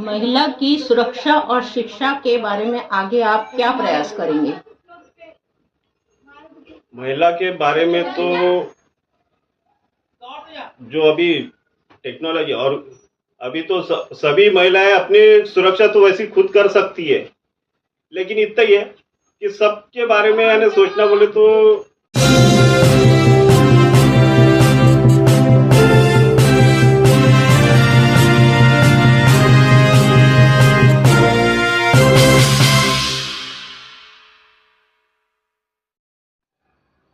महिला की सुरक्षा और शिक्षा के बारे में आगे आप क्या प्रयास करेंगे? महिला के बारे में तो जो अभी टेक्नोलॉजी और अभी तो सभी महिलाएं अपनी सुरक्षा तो वैसी खुद कर सकती है, लेकिन इतना ही है कि सबके बारे में यानी सोचना बोले तो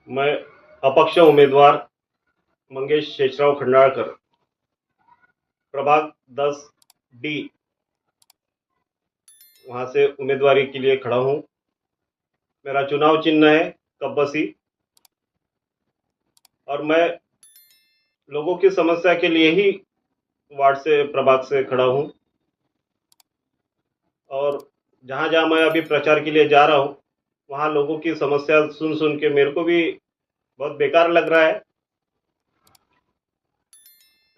मैं अपक्ष उम्मीदवार मंगेश शेषराव खंडाळकर, प्रभाग 10D, वहां से उम्मीदवारी के लिए खड़ा हूं। मेरा चुनाव चिन्ह है कब्बसी और मैं लोगों की समस्या के लिए ही वार्ड से प्रभाग से खड़ा हूं। और जहां जहां मैं अभी प्रचार के लिए जा रहा हूं वहां लोगों की समस्या सुन सुन के मेरे को भी बहुत बेकार लग रहा है।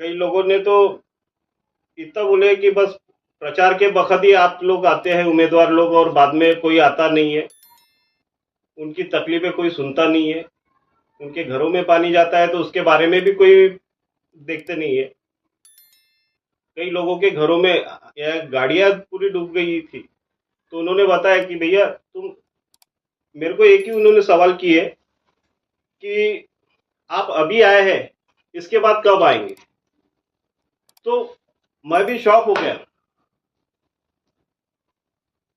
कई लोगों ने तो इतना बोले कि बस प्रचार के बखत ही आप लोग आते हैं उम्मीदवार लोग और बाद में कोई आता नहीं है, उनकी तकलीफें कोई सुनता नहीं है, उनके घरों में पानी जाता है तो उसके बारे में भी कोई देखते नहीं है। कई लोगों के घरों में गाड़ियां पूरी डूब गई थी तो उन्होंने बताया कि भैया तुम, मेरे को एक ही उन्होंने सवाल किए कि आप अभी आए हैं, इसके बाद कब आएंगे? तो मैं भी शॉक हो गया।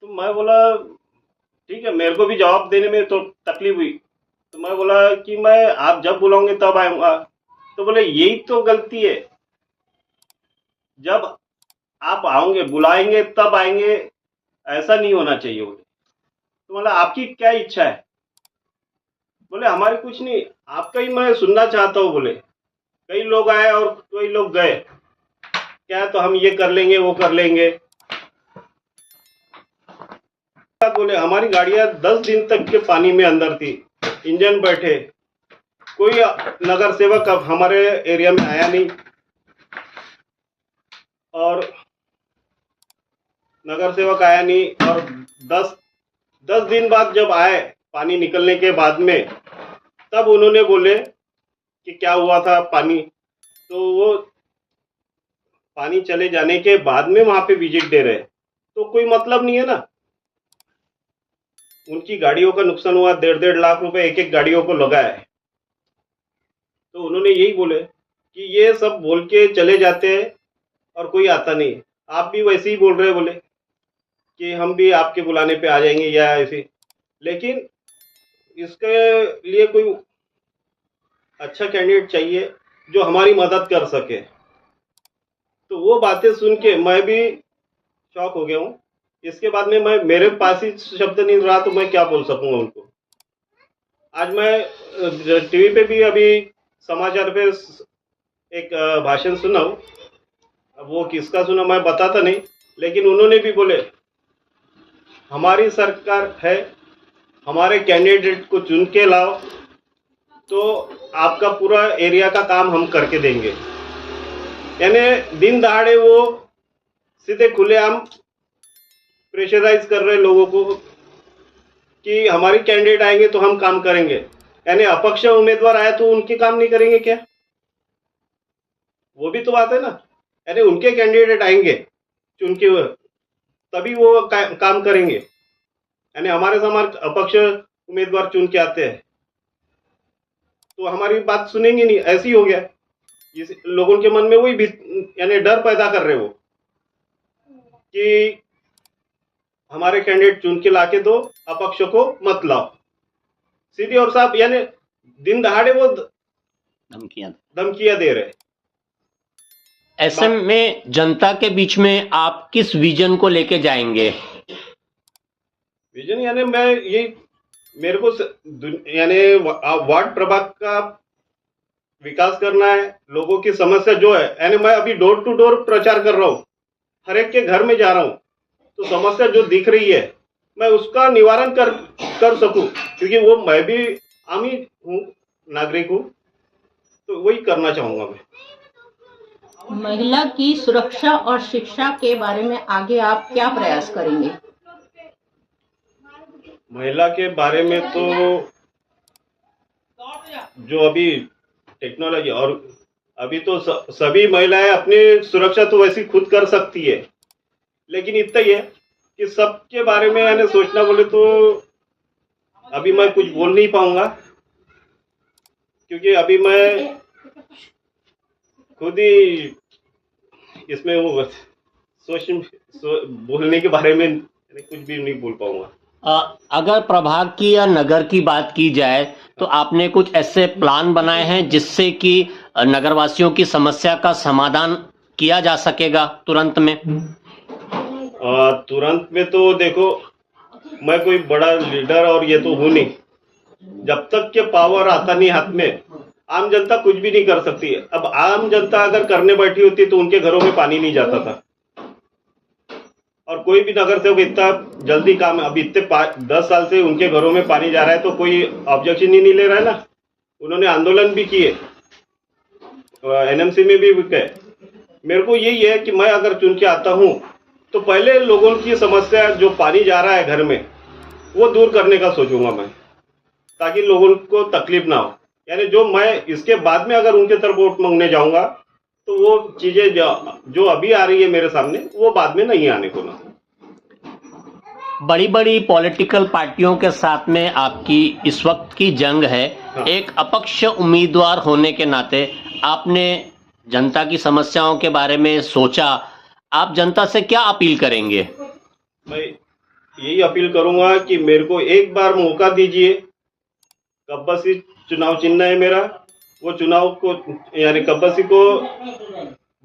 तो मैं बोला ठीक है, मेरे को भी जवाब देने में तो तकलीफ हुई। तो मैं बोला कि मैं आप जब बुलाओगे तब आऊंगा। तो बोले यही तो गलती है, जब आप आओगे बुलाएंगे तब आएंगे, ऐसा नहीं होना चाहिए। बोले तो बोला आपकी क्या इच्छा है? बोले हमारी कुछ नहीं, आपका ही मैं सुनना चाहता हूँ। बोले कई लोग आए और कई लोग गए, क्या तो हम ये कर लेंगे वो कर लेंगे। बोले हमारी गाड़ियां 10 दिन तक के पानी में अंदर थी, इंजन बैठे, कोई नगर सेवक अब हमारे एरिया में आया नहीं। और नगर सेवक आया नहीं और 10 दिन बाद जब आए पानी निकलने के बाद में, तब उन्होंने बोले कि क्या हुआ था पानी। तो वो पानी चले जाने के बाद में वहां पे विजिट दे रहे, तो कोई मतलब नहीं है ना। उनकी गाड़ियों का नुकसान हुआ, 1.5 लाख रुपए एक एक गाड़ियों को लगा है। तो उन्होंने यही बोले कि ये सब बोल के चले जाते हैं और कोई आता नहीं। आप भी वैसे ही बोल रहे, बोले कि हम भी आपके बुलाने पे आ जाएंगे या ऐसे, लेकिन इसके लिए कोई अच्छा कैंडिडेट चाहिए जो हमारी मदद कर सके। तो वो बातें सुन के मैं भी शॉक हो गया हूँ। इसके बाद में मैं, मेरे पास ही शब्द नहीं रहा तो मैं क्या बोल सकूंगा उनको। आज मैं टीवी पे भी अभी समाचार पे एक भाषण सुना हूँ, अब वो किसका सुना मैं बताता नहीं, लेकिन उन्होंने भी बोले हमारी सरकार है, हमारे कैंडिडेट को चुन के लाओ तो आपका पूरा एरिया का काम हम करके देंगे। यानी दिन दहाड़े वो सीधे खुलेआम प्रेशराइज कर रहे लोगों को कि हमारी कैंडिडेट आएंगे तो हम काम करेंगे। यानी अपक्ष उम्मीदवार आए तो उनके काम नहीं करेंगे क्या? वो भी तो बात है ना। यानी उनके कैंडिडेट आएंगे चुन के तभी वो काम करेंगे। यानी हमारे समाज अपक्ष उम्मीदवार चुन के आते हैं तो हमारी बात सुनेंगे नहीं, ऐसी हो गया। लोगों के मन में वही भी यानी डर पैदा कर रहे हो कि हमारे कैंडिडेट चुन के लाके दो, अपक्ष को मत लाओ। सीधी और साफ, यानी दिन दहाड़े वो धमकियां दे रहे। ऐसे में जनता के बीच में आप किस विजन को लेके जाएंगे? विजन यानी मैं ये, मेरे को यानी वार्ड प्रभाग का विकास करना है। लोगों की समस्या जो है, यानी मैं अभी डोर टू डोर प्रचार कर रहा हूँ, हर एक के घर में जा रहा हूँ, तो समस्या जो दिख रही है मैं उसका निवारण कर सकूं, क्योंकि वो मैं भी आम ही हूँ, नागरिक हूँ, तो वही करना चाहूंगा मैं। महिला की सुरक्षा और शिक्षा के बारे में आगे आप क्या प्रयास करेंगे? महिला के बारे में तो जो अभी टेक्नोलॉजी और अभी तो सभी महिलाएं अपनी सुरक्षा तो वैसी खुद कर सकती है, लेकिन इतना ही है कि सबके बारे में यानी सोचना बोले तो अभी मैं कुछ बोल नहीं पाऊंगा, क्योंकि अभी मैं खुद ही इसमें वो बोलने के बारे में कुछ भी नहीं बोल पाऊंगा। अगर प्रभाग की या नगर की बात की जाए तो आपने कुछ ऐसे प्लान बनाए हैं जिससे कि नगरवासियों की समस्या का समाधान किया जा सकेगा तुरंत में? तुरंत में तो देखो, मैं कोई बड़ा लीडर और ये तो हूँ नहीं, जब तक के पावर आता नहीं हाथ में आम जनता कुछ भी नहीं कर सकती है। अब आम जनता अगर करने बैठी होती तो उनके घरों में पानी नहीं जाता था, और कोई भी नगर सेवक इतना जल्दी काम, अब इतने 10 साल से उनके घरों में पानी जा रहा है तो कोई ऑब्जेक्शन ही नहीं ले रहा है ना। उन्होंने आंदोलन भी किए, एनएमसी में भी गए। मेरे को यही है कि मैं अगर चुन के आता हूँ तो पहले लोगों की समस्या जो पानी जा रहा है घर में वो दूर करने का सोचूंगा मैं, ताकि लोगों को तकलीफ ना हो। यानी जो मैं इसके बाद में अगर उनके तरफ वोट मांगने जाऊंगा तो वो चीजें जो अभी आ रही है मेरे सामने वो बाद में नहीं आने को ना। बड़ी बड़ी पॉलिटिकल पार्टियों के साथ में आपकी इस वक्त की जंग है। हाँ। एक अपक्ष उम्मीदवार होने के नाते आपने जनता की समस्याओं के बारे में सोचा, आप जनता से क्या अपील करेंगे? मैं यही अपील करूंगा कि मेरे को एक बार मौका दीजिए। कब्बसी चुनाव चिन्ह है मेरा, वो चुनाव को यानी कब्बसी को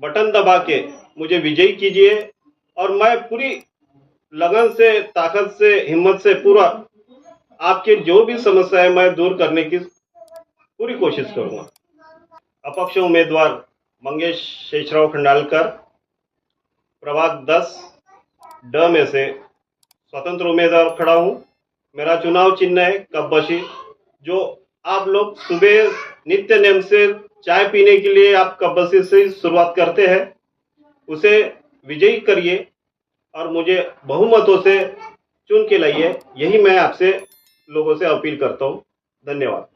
बटन दबा के मुझे विजयी कीजिए, और मैं पूरी लगन से, ताकत से, हिम्मत से पूरा आपके जो भी समस्या है मैं दूर करने की पूरी कोशिश करूंगा। अपक्ष उम्मीदवार मंगेश शेषराव खंडालकर, प्रभाग 10 ड में से स्वतंत्र उम्मीदवार खड़ा हूं। मेरा चुनाव चिन्ह है कब्बसी। जो आप लोग सुबह नित्य नेम से चाय पीने के लिए आप कब्बसी से शुरुआत करते हैं, उसे विजयी करिए और मुझे बहुमतों से चुन के लाइए। यही मैं आपसे लोगों से अपील करता हूं। धन्यवाद।